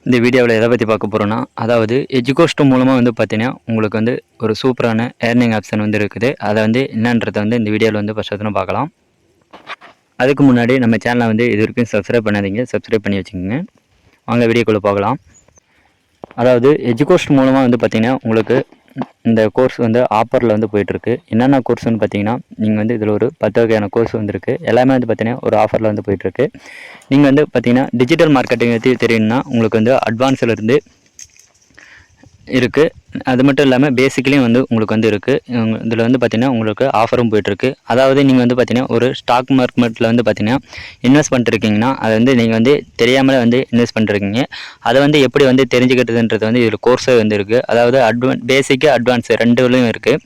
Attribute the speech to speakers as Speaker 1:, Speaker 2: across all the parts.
Speaker 1: இந்த வீடியோவில் எதை பற்றி பார்க்க போகிறோன்னா, அதாவது எஜுகோஸ்ட் மூலமாக வந்து பார்த்தீங்கன்னா, உங்களுக்கு வந்து ஒரு சூப்பரான ஏர்னிங் ஆப்ஷன் வந்து இருக்குது. அதை வந்து என்னன்றதை வந்து இந்த வீடியோவில் வந்து ஃபஸ்ட்டு பார்க்கலாம். அதுக்கு முன்னாடி நம்ம சேனலை வந்து இது வரைக்கும் சப்ஸ்கிரைப் பண்ணாதீங்க, சப்ஸ்கிரைப் பண்ணி வச்சுக்கோங்க. வாங்க வீடியோக்குள்ளே பார்க்கலாம். அதாவது எஜுகோஸ்ட் மூலமாக வந்து பார்த்தீங்கன்னா, உங்களுக்கு இந்த கோர்ஸ் வந்து ஆஃபரில் வந்து போயிட்டுருக்கு. என்னென்ன கோர்ஸ்னு பார்த்தீங்கன்னா, நீங்கள் வந்து இதில் ஒரு 10 வகையான கோர்ஸ் வந்துருக்கு. எல்லாமே வந்து பார்த்தீங்கன்னா ஒரு ஆஃபரில் வந்து போயிட்டுருக்கு. நீங்கள் வந்து பார்த்தீங்கன்னா டிஜிட்டல் மார்க்கெட்டிங் பற்றி தெரியணும்னா உங்களுக்கு வந்து அட்வான்ஸ்லேருந்து இருக்குது. அது மட்டும் இல்லாமல் பேசிக்லேயும் வந்து உங்களுக்கு வந்து இருக்குது. இதில் வந்து பார்த்திங்கன்னா உங்களுக்கு ஆஃபரும் போயிட்டுருக்கு. அதாவது நீங்கள் வந்து பார்த்திங்கன்னா ஒரு ஸ்டாக் மார்க்கெட்டில் வந்து பார்த்திங்கன்னா இன்வெஸ்ட் பண்ணிருக்கீங்கன்னா அதை வந்து நீங்கள் வந்து தெரியாமலே வந்து இன்வெஸ்ட் பண்ணிருக்கீங்க. அதை வந்து எப்படி வந்து தெரிஞ்சுக்கிட்டதுன்றது வந்து இதில் கோர்ஸே வந்து இருக்குது. அதாவது பேசிக்கு அட்வான்ஸ் ரெண்டுலையும் இருக்குது.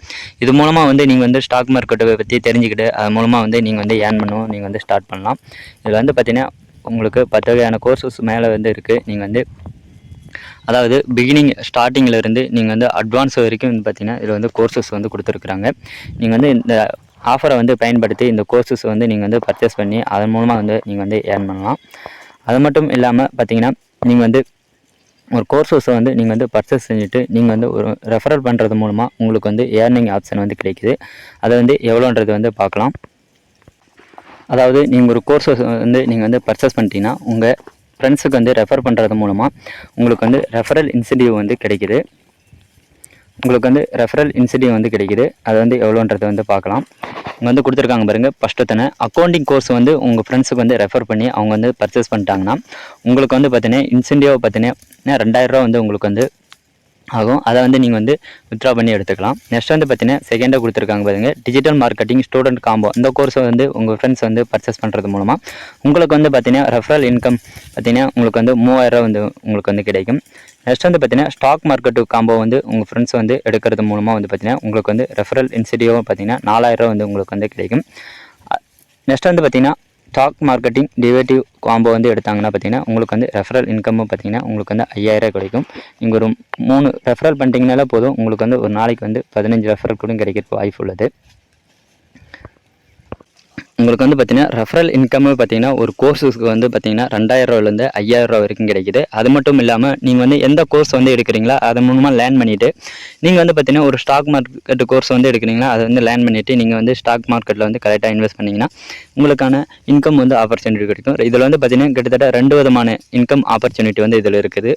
Speaker 1: இது மூலமாக வந்து நீங்கள் வந்து ஸ்டாக் மார்க்கெட்டை பற்றி தெரிஞ்சுக்கிட்டு அது மூலமாக வந்து நீங்கள் வந்து ஏர்ன் பண்ணுவோம், நீங்கள் வந்து ஸ்டார்ட் பண்ணலாம். இதில் வந்து பார்த்திங்கன்னா உங்களுக்கு 10 வகையான கோர்சஸ் மேலே வந்து இருக்குது. நீங்கள் வந்து அதாவது ஸ்டார்டிங்கில் நீங்கள் வந்து அட்வான்ஸ் வரைக்கும் வந்து பார்த்திங்கன்னா இதில் வந்து கோர்சஸ் வந்து கொடுத்துருக்குறாங்க. நீங்கள் வந்து இந்த ஆஃபரை வந்து பயன்படுத்தி இந்த கோர்சஸ் வந்து நீங்கள் வந்து பர்ச்சேஸ் பண்ணி அதன் மூலமாக வந்து நீங்கள் வந்து ஏர்ன் பண்ணலாம். அது மட்டும் இல்லாமல் பார்த்திங்கன்னா நீங்கள் வந்து ஒரு கோர்சஸை வந்து நீங்கள் வந்து பர்ச்சேஸ் செஞ்சுட்டு நீங்கள் வந்து ஒரு ரெஃபரல் பண்ணுறது மூலமாக உங்களுக்கு வந்து ஏர்னிங் ஆப்ஷன் வந்து கிடைக்குது. அதை வந்து எவ்வளோன்றது வந்து பார்க்கலாம். அதாவது நீங்கள் ஒரு கோர்ஸை வந்து நீங்கள் வந்து பர்ச்சேஸ் பண்ணிட்டீங்கன்னா உங்கள் ஃப்ரெண்ட்ஸுக்கு வந்து ரெஃபர் பண்ணுறது மூலமாக உங்களுக்கு வந்து ரெஃபரல் இன்சென்டிவ் வந்து கிடைக்குது. அது வந்து எவ்வளோன்றதை வந்து பார்க்கலாம். இங்கே வந்து கொடுத்துருக்காங்க பாருங்கள். ஃபஸ்ட்டு அக்கௌண்டிங் கோர்ஸ் வந்து உங்கள் ஃப்ரெண்ட்ஸுக்கு வந்து ரெஃபர் பண்ணி அவங்க வந்து பர்ச்சேஸ் பண்ணிட்டாங்கன்னா உங்களுக்கு வந்து பார்த்தீங்கன்னா இன்சென்டிவ் பார்த்தீங்கன்னா 2000 வந்து உங்களுக்கு வந்து ஆகும். அதை வந்து நீங்கள் வந்து வித்ட்ரா பண்ணி எடுத்துக்கலாம். நெக்ஸ்ட் வந்து பார்த்தீங்கன்னா செகண்டாக கொடுத்துருக்காங்க பாருங்கள், டிஜிட்டல் மார்க்கெட்டிங் ஸ்டூடெண்ட் காம்போ. இந்த கோர்ஸை வந்து உங்கள் ஃப்ரெண்ட்ஸ் வந்து பர்ச்சேஸ் பண்ணுறது மூலமாக உங்களுக்கு வந்து பார்த்தீங்கன்னா ரெஃபரல் இன்கம் பார்த்தீங்கன்னா உங்களுக்கு வந்து 3000 வந்து உங்களுக்கு வந்து கிடைக்கும். நெக்ஸ்ட் வந்து பார்த்தீங்கன்னா ஸ்டாக் மார்க்கெட்டு காம்போ வந்து உங்கள் ஃப்ரெண்ட்ஸ் வந்து எடுக்கிறது மூலமாக வந்து பார்த்தீங்கன்னா உங்களுக்கு வந்து ரெஃபரல் இன்சென்டிவ் பார்த்தீங்கன்னா 4000 வந்து உங்களுக்கு வந்து கிடைக்கும். நெக்ஸ்ட் வந்து பார்த்தீங்கன்னா ஸ்டாக் மார்க்கெட்டிங் டிரைவேட்டிவ் காம்போ வந்து எடுத்தாங்கன்னா பார்த்தீங்கன்னா உங்களுக்கு வந்து ரெஃபரல் இன்கமும் பார்த்தீங்கன்னா உங்களுக்கு வந்து 5000 கிடைக்கும். நீங்கள் ஒரு 3 ரெஃபரல் பண்ணிட்டீங்கனாலே போதும், உங்களுக்கு வந்து ஒரு நாளைக்கு வந்து 15 ரெஃபரல் கூட கிடைக்கிறதுக்கு வாய்ப்பு உள்ளது. உங்களுக்கு வந்து பார்த்தீங்கன்னா ரெஃபரல் இன்கம் பார்த்தீங்கன்னா ஒரு கோர்ஸுக்கு வந்து பார்த்தீங்கன்னா 2000 5000 வரைக்கும் கிடைக்குது. அது மட்டும் இல்லாமல் நீங்கள் வந்து எந்த கோர்ஸ் வந்து எடுக்கிறீங்களா அதன் மூலமாக லேர்ன் பண்ணிவிட்டு நீங்கள் வந்து பார்த்தீங்கன்னா ஒரு ஸ்டாக் மார்க்கெட் கோர்ஸ் வந்து எடுக்கிறீங்களா அதை வந்து லேர்ன் பண்ணிவிட்டு நீங்கள் வந்து ஸ்டாக் மார்க்கெட்டில் வந்து கரெக்டாக இன்வெஸ்ட் பண்ணிங்கன்னா உங்களுக்கான இன்கம் வந்து ஆப்பர்ச்சுனிட்டி கிடைக்கும். இதில் வந்து பார்த்தீங்கன்னா கிட்டத்தட்ட 2 விதமான இன்கம் ஆப்பர்ச்சுனிட்டி வந்து இதில் இருக்குது.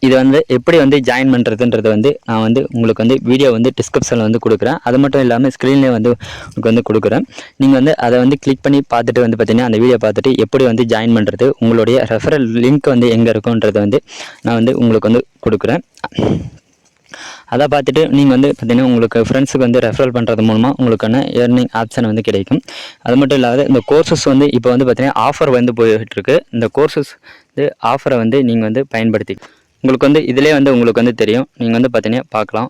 Speaker 1: இது வந்து எப்படி வந்து ஜாயின் பண்ணுறதுன்றது வந்து நான் வந்து உங்களுக்கு வந்து வீடியோ வந்து டிஸ்கிரிப்ஷனில் வந்து கொடுக்குறேன். அது மட்டும் இல்லாமல் ஸ்க்ரீன்லேயே வந்து உங்களுக்கு வந்து கொடுக்குறேன். நீங்கள் வந்து அதை வந்து கிளிக் பண்ணி பார்த்துட்டு வந்து பார்த்தீங்கன்னா அந்த வீடியோ பார்த்துட்டு எப்படி வந்து ஜாயின் பண்ணுறது, உங்களுடைய ரெஃபரல் லிங்க் வந்து எங்கே இருக்குன்றதை வந்து நான் வந்து உங்களுக்கு வந்து கொடுக்குறேன். அதை பார்த்துட்டு நீங்கள் வந்து பார்த்தீங்கன்னா உங்களுக்கு ஃப்ரெண்ட்ஸுக்கு வந்து ரெஃபரல் பண்ணுறது மூலமாக உங்களுக்கான ஏர்னிங் ஆப்ஷன் வந்து கிடைக்கும். அது மட்டும் இல்லாத இந்த கோர்சஸ் வந்து இப்போ வந்து பார்த்தீங்கன்னா ஆஃபர் வந்து போயிட்டுருக்கு. இந்த கோர்சஸ் வந்து ஆஃபரை வந்து நீங்கள் வந்து பயன்படுத்தி உங்களுக்கு வந்து இதிலே வந்து உங்களுக்கு வந்து தெரியும். நீங்கள் வந்து பார்த்தீங்கன்னா பார்க்கலாம்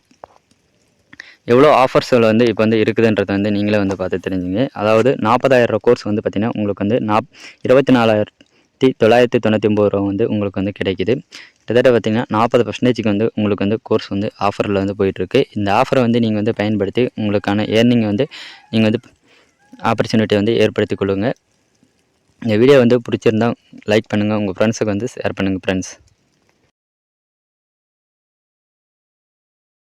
Speaker 1: எவ்வளோ ஆஃபர்ஸில் வந்து இப்போ வந்து இருக்குதுன்றது வந்து நீங்களே வந்து பார்த்து தெரிஞ்சுங்க. அதாவது 40,000 கோர்ஸ் வந்து பார்த்திங்கன்னா உங்களுக்கு வந்து 24,999 வந்து உங்களுக்கு வந்து கிடைக்கிது. கிட்டத்தட்ட பார்த்திங்கன்னா 40% வந்து உங்களுக்கு வந்து கோர்ஸ் வந்து ஆஃபரில் வந்து போயிட்டுருக்கு. இந்த ஆஃபரை வந்து நீங்கள் வந்து பயன்படுத்தி உங்களுக்கான ஏர்னிங் வந்து நீங்கள் வந்து ஆப்பர்ச்சுனிட்டி வந்து ஏற்படுத்தி கொள்ளுங்கள். இந்த வீடியோ வந்து பிடிச்சிருந்தால் லைக் பண்ணுங்கள், உங்கள் ஃப்ரெண்ட்ஸுக்கு வந்து ஷேர் பண்ணுங்கள் ஃப்ரெண்ட்ஸ்.